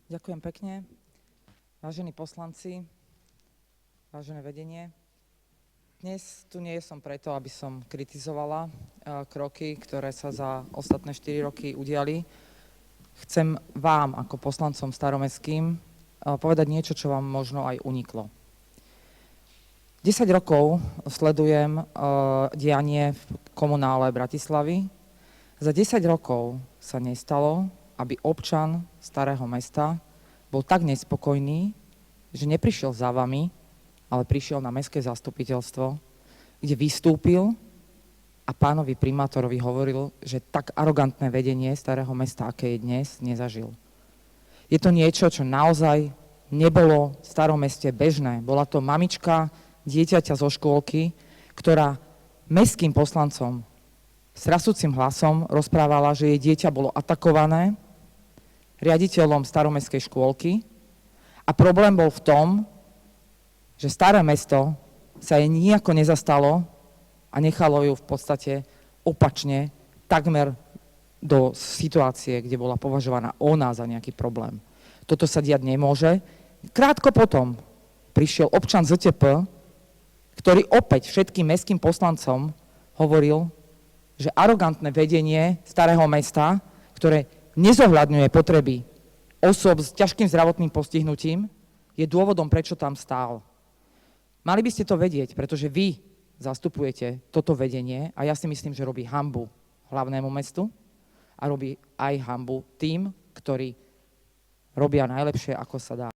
Ďakujem pekne. Vážení poslanci, vážené vedenie, dnes tu nie som preto, aby som kritizovala kroky, ktoré sa za ostatné 4 roky udiali. Chcem vám, ako poslancom staromestským, povedať niečo, čo vám možno aj uniklo. 10 rokov sledujem dianie v komunále Bratislavy. Za 10 rokov sa nestalo, aby občan Starého Mesta bol tak nespokojný, že neprišiel za vami, ale prišiel na mestské zastupiteľstvo, kde vystúpil a pánovi primátorovi hovoril, že tak arogantné vedenie Starého Mesta, aké je dnes, nezažil. Je to niečo, čo naozaj nebolo v Starom Meste bežné. Bola to mamička dieťaťa zo škôlky, ktorá mestským poslancom s rasúcim hlasom rozprávala, že jej dieťa bolo atakované riaditeľom staromestskej škôlky a problém bol v tom, že Staré Mesto sa jej nijako nezastalo a nechalo ju v podstate opačne takmer do situácie, kde bola považovaná ona za nejaký problém. Toto sa diať nemôže. Krátko potom prišiel občan ZTP, ktorý opäť všetkým mestským poslancom hovoril, že arogantné vedenie Starého Mesta, ktoré nezohľadňuje potreby osôb s ťažkým zdravotným postihnutím, je dôvodom, prečo tam stál. Mali by ste to vedieť, pretože vy zastupujete toto vedenie a ja si myslím, že robí hanbu hlavnému mestu a robí aj hanbu tým, ktorí robia najlepšie, ako sa dá.